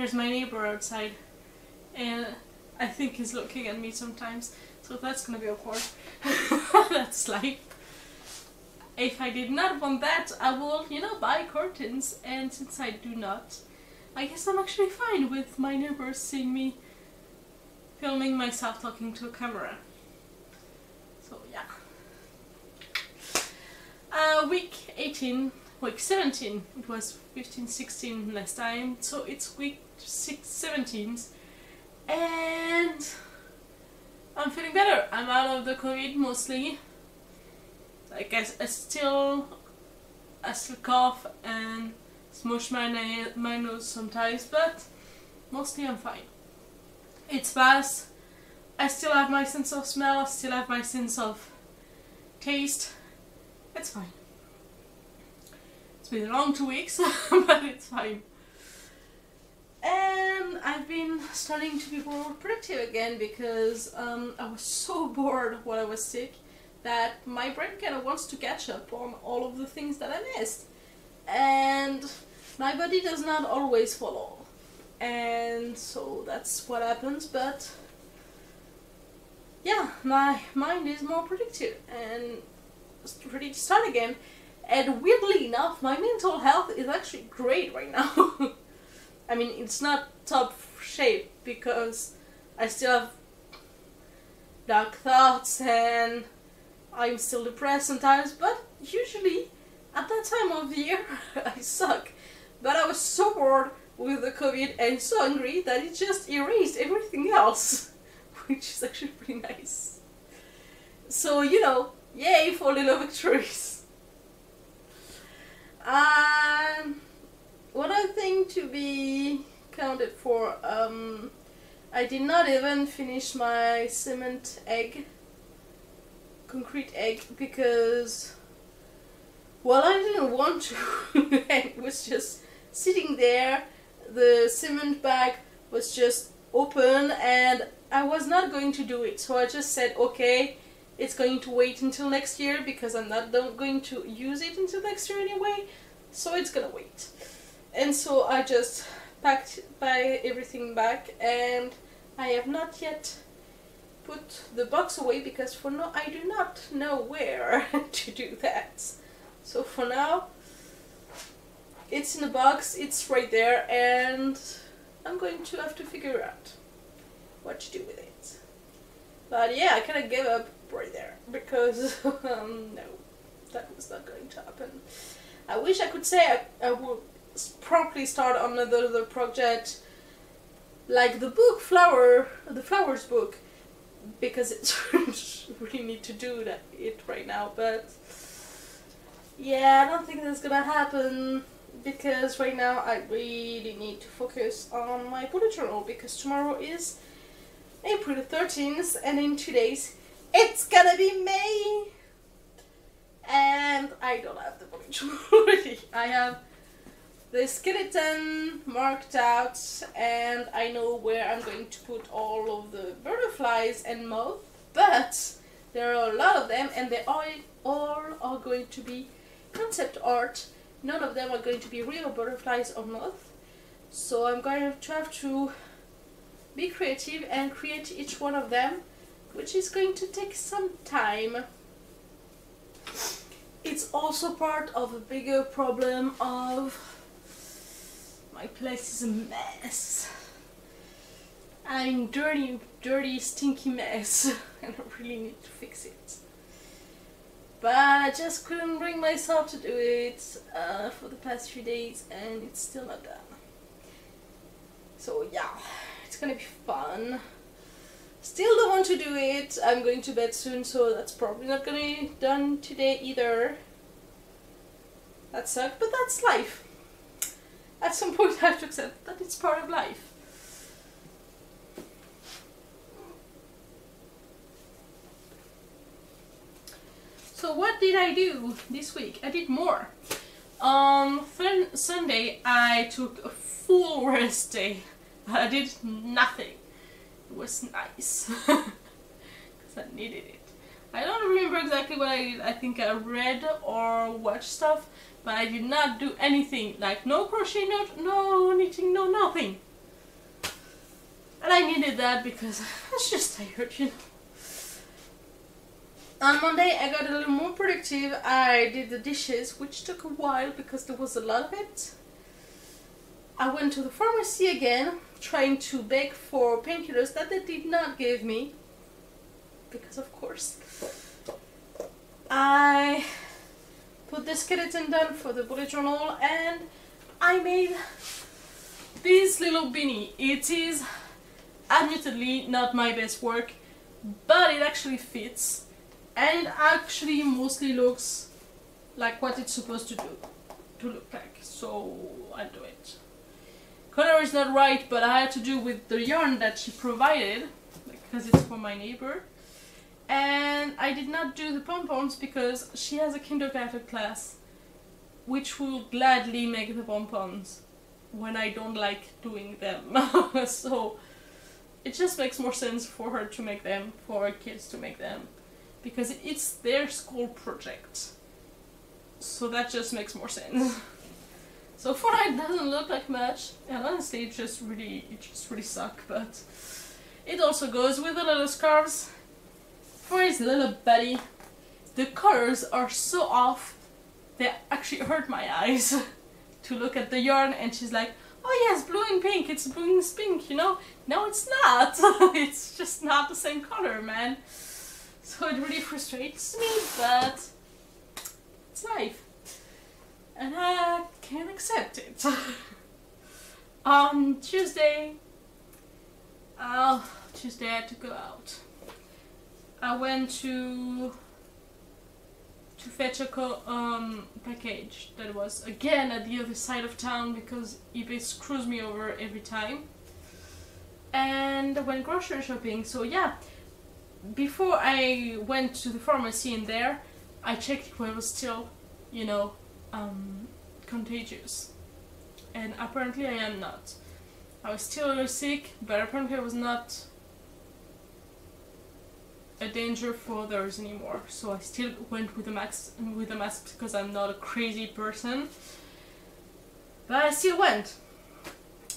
There's my neighbor outside, and I think he's looking at me sometimes, so that's gonna be awkward. That's life. If I did not want that, I will, you know, buy curtains, and since I do not, I guess I'm actually fine with my neighbors seeing me filming myself talking to a camera. So yeah. Week 18, week 17, it was 15, 16 last time, so it's week 17, and I'm feeling better. I'm out of the COVID mostly. I guess I still cough and smush my nose sometimes, but mostly I'm fine. It's fast. I still have my sense of smell, I still have my sense of taste. It's fine. It's been a long 2 weeks, but it's fine. And I've been starting to be more productive again because I was so bored while I was sick that my brain kind of wants to catch up on all of the things that I missed. And my body does not always follow. And so that's what happens, but yeah, my mind is more productive and ready to start again. And weirdly enough, my mental health is actually great right now. I mean, it's not top shape because I still have dark thoughts and I'm still depressed sometimes, but usually at that time of the year I suck. But I was so bored with the COVID and so angry that it just erased everything else, which is actually pretty nice. So, you know, yay for little victories. One other thing to be counted for, I did not even finish my cement egg, concrete egg, because, well, I didn't want to. It was just sitting there, the cement bag was just open and I was not going to do it, so I just said, okay, it's going to wait until next year because I'm not going to use it until next year anyway, so it's gonna wait. And so I just packed everything back, and I have not yet put the box away because for now I do not know where to do that. So for now it's in a box, it's right there, and I'm going to have to figure out what to do with it. But yeah, I kind of gave up right there because no, that was not going to happen. I wish I could say I would promptly start on another project like the book the flowers book, because it's really need to do it right now, but yeah, I don't think that's gonna happen because right now I really need to focus on my bullet journal because tomorrow is April 13th and in 2 days it's gonna be May, and I don't have the bullet journal already. I have the skeleton marked out and I know where I'm going to put all of the butterflies and moths, but there are a lot of them and they all are going to be concept art. None of them are going to be real butterflies or moths, so I'm going to have to be creative and create each one of them, which is going to take some time. It's also part of a bigger problem of my place is a mess. I'm dirty, stinky mess and I really need to fix it. But I just couldn't bring myself to do it for the past few days and it's still not done. So yeah, it's gonna be fun. Still don't want to do it. I'm going to bed soon, so that's probably not gonna be done today either. That sucks, but that's life. At some point I have to accept that it's part of life. So what did I do this week? I did more. On Sunday I took a full rest day. I did nothing. It was nice. Because I needed it. I don't remember exactly what I did. I think I read or watched stuff, but I did not do anything. Like no crochet, no knitting, no nothing. And I needed that because I was just tired, you know. On Monday I got a little more productive. I did the dishes, which took a while because there was a lot of it. I went to the pharmacy again, trying to beg for painkillers that they did not give me, because of course. I put the skeleton down for the bullet journal, and I made this little beanie. It is admittedly not my best work, but it actually fits, and it actually mostly looks like what it's supposed to look like, so I'll do it. Color is not right, but I had to do with the yarn that she provided, because it's for my neighbor. And I did not do the pom-poms because she has a kindergarten class, which will gladly make the pom-poms when I don't like doing them. So it just makes more sense for her to make them, for her kids to make them, because it's their school project. So that just makes more sense. So for now it doesn't look like much, and honestly it just really sucks, but it also goes with the little scarves. For his little buddy, the colors are so off, they actually hurt my eyes to look at the yarn, and she's like, oh yes, blue and pink, it's blue and pink, you know? No, it's not. It's just not the same color, man. So it really frustrates me, but it's life. And I can't accept it. On Tuesday I had to go out. I went to fetch a package that was again at the other side of town because eBay screws me over every time. And I went grocery shopping, so yeah. Before I went to the pharmacy in there, I checked if I was still, you know, contagious, and apparently I am not. I was still a little sick, but apparently I was not a danger for others anymore, so I still went with a mask because I'm not a crazy person, but I still went.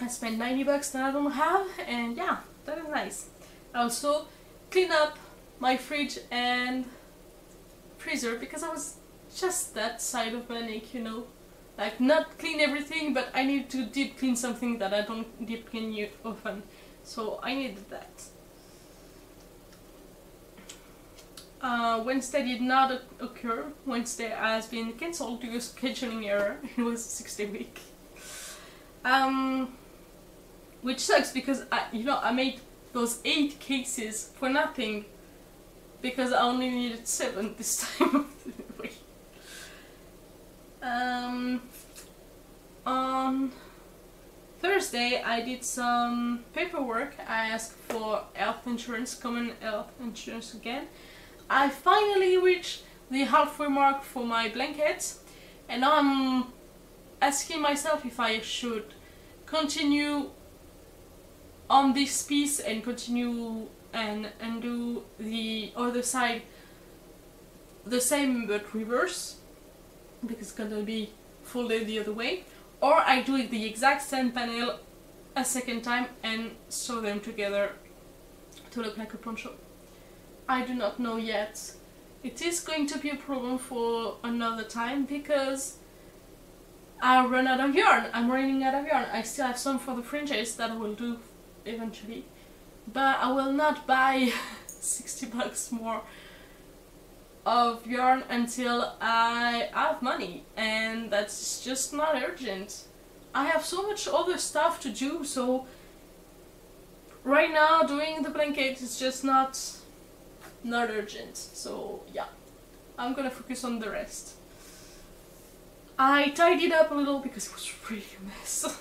I spent 90 bucks that I don't have, and yeah, that is nice. I also cleaned up my fridge and freezer because I was just that side of manic, you know, like not clean everything, but I need to deep clean something that I don't deep clean often, so I needed that. Wednesday did not occur. Wednesday has been cancelled due to scheduling error. It was 6-day week, which sucks because I made those 8 cases for nothing because I only needed 7 this time of the week. On Thursday I did some paperwork. I asked for health insurance, common health insurance again. I finally reached the halfway mark for my blankets, and now I'm asking myself if I should continue on this piece and continue and do the other side the same but reverse, because it's gonna be folded the other way, or I do it the exact same panel a second time and sew them together to look like a poncho. I do not know yet. It is going to be a problem for another time because I run out of yarn. I'm running out of yarn. I still have some for the fringes that I will do eventually, but I will not buy 60 bucks more of yarn until I have money, and that's just not urgent. I have so much other stuff to do, so right now doing the blanket is just not urgent. So yeah, I'm gonna focus on the rest. I tidied up a little because it was really a mess.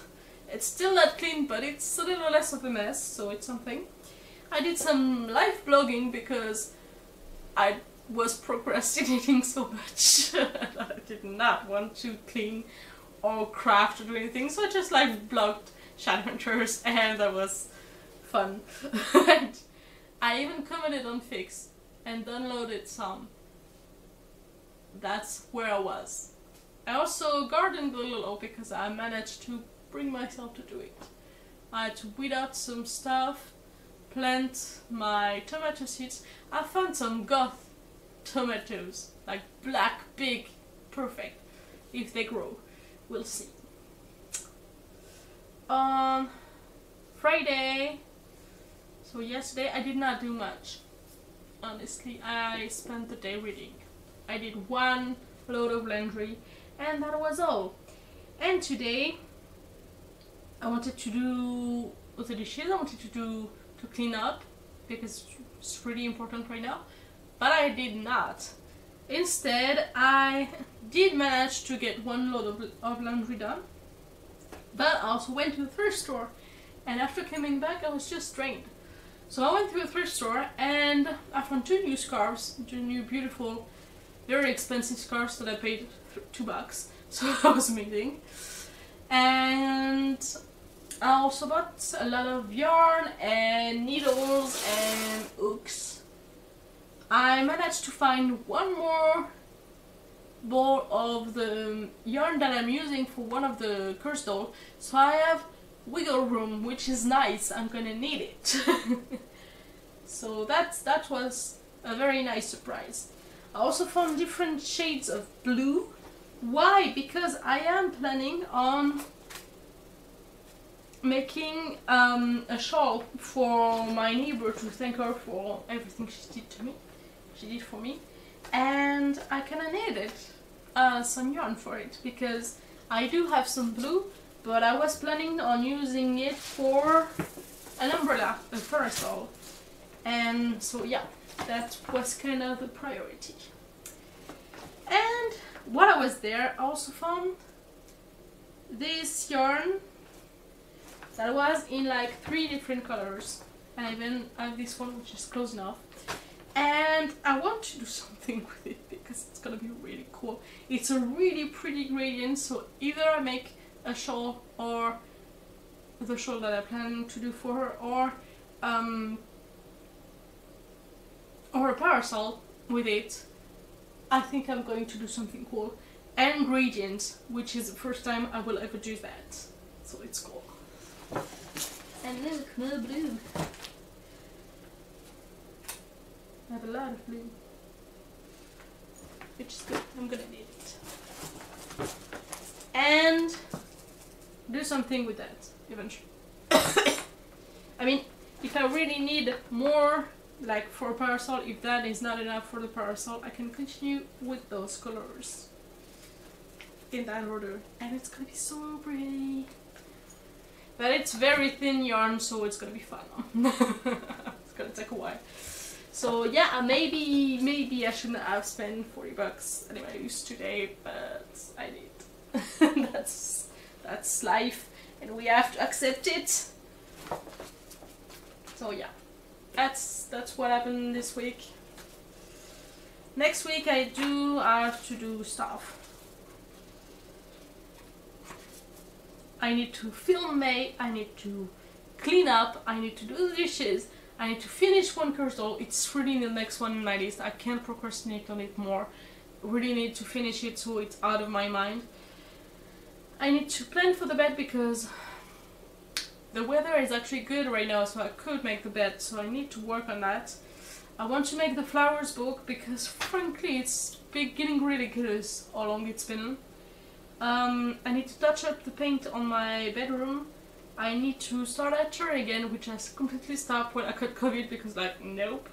It's still not clean, but it's a little less of a mess, so it's something. I did some live blogging because I was procrastinating so much. I did not want to clean or craft or do anything, so I just like blogged Shadowhunters, and that was fun. I even commented on Fix and downloaded some. That's where I was. I also gardened a little because I managed to bring myself to do it. I had to weed out some stuff, plant my tomato seeds. I found some goth tomatoes, like black, big, perfect. If they grow, we'll see. On Friday, so yesterday, I did not do much. Honestly, I spent the day reading. I did one load of laundry and that was all. And today I wanted to do the dishes, I wanted to clean up because it's really important right now, but I did not. Instead, I did manage to get one load of laundry done, but I also went to the thrift store, and after coming back I was just drained. So I went to a thrift store and I found two new scarves, two new beautiful, very expensive scarves that I paid $2, so that was amazing. And I also bought a lot of yarn and needles and hooks. I managed to find one more ball of the yarn that I'm using for one of the curse dolls, so I have wiggle room, which is nice. I'm gonna need it. So that was a very nice surprise. I also found different shades of blue. Why? Because I am planning on making a shawl for my neighbor to thank her for everything she did for me, and I kinda needed some yarn for it because I do have some blue, but I was planning on using it for an umbrella, a parasol, and so yeah, that was kind of the priority. And while I was there, I also found this yarn that was in like 3 different colors, and I even have this one which is close enough, and I want to do something with it because it's gonna be really cool. It's a really pretty gradient, so either I make a shawl or the shawl that I plan to do for her, or a parasol with it. I think I'm going to do something cool. And gradient, which is the first time I will ever do that. So it's cool. And look, more blue. I have a lot of blue. Which is good. I'm gonna need it. And do something with that eventually. I mean, if I really need more, like for a parasol, if that is not enough for the parasol, I can continue with those colors in that order, and it's gonna be so pretty. But it's very thin yarn, so it's gonna be fun. It's gonna take a while. So yeah, maybe I shouldn't have spent $40 anyways today, but I did. That's life, and we have to accept it. So yeah, that's what happened this week. Next week I have to do stuff. I need to film May, I need to clean up, I need to do the dishes, I need to finish one curse doll. It's really the next one in my list. I can't procrastinate on it more. Really need to finish it so it's out of my mind. I need to plan for the bed because the weather is actually good right now, so I could make the bed, so I need to work on that. I want to make the flowers book because frankly it's getting ridiculous how long it's been. I need to touch up the paint on my bedroom. I need to start at church again, which has completely stopped when I got COVID because like, nope.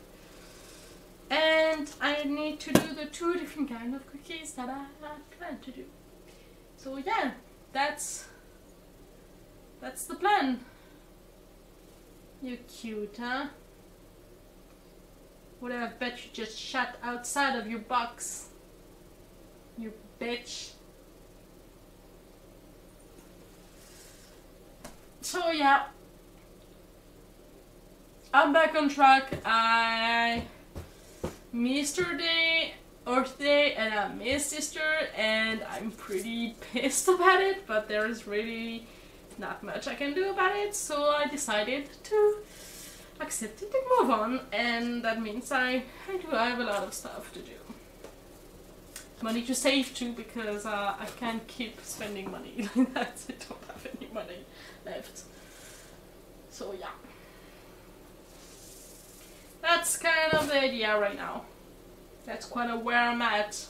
And I need to do the 2 different kind of cookies that I plan to do. So yeah, that's the plan. You're cute, huh? What I bet you just shut outside of your box. You bitch. So yeah, I'm back on track. I missed her day, Earth Day, and I missed Easter, and I'm pretty pissed about it, but there's really not much I can do about it, so I decided to accept it and move on, and that means I do have a lot of stuff to do. Money to save too, because I can't keep spending money like that. I don't have any money left. So yeah. That's kind of the idea right now. That's kind of where I'm at.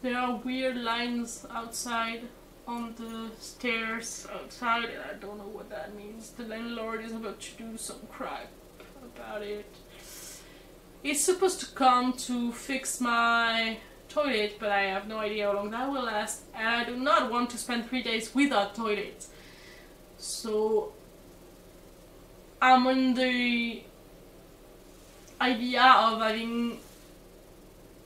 There are weird lines outside on the stairs outside, and I don't know what that means. The landlord is about to do some crap about it. He's supposed to come to fix my toilet, but I have no idea how long that will last, and I do not want to spend 3 days without toilet. So I'm on the idea of having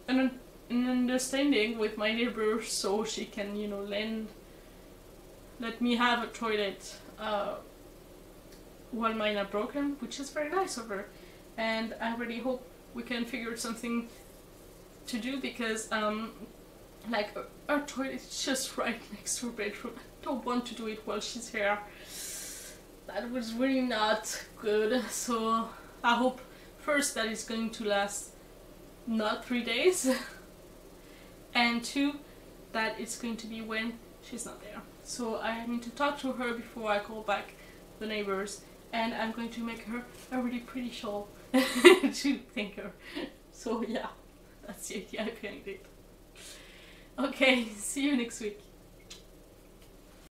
an understanding with my neighbor, so she can, you know, let me have a toilet while mine are broken, which is very nice of her. And I really hope we can figure something to do, because like our toilet is just right next to her bedroom. I don't want to do it while she's here. That was really not good. So I hope first that it's going to last not 3 days, and 2, that it's going to be when she's not there. So I need to talk to her before I call back the neighbors, and I'm going to make her a really pretty shawl to thank her. So yeah, that's the idea behind it. Okay, see you next week.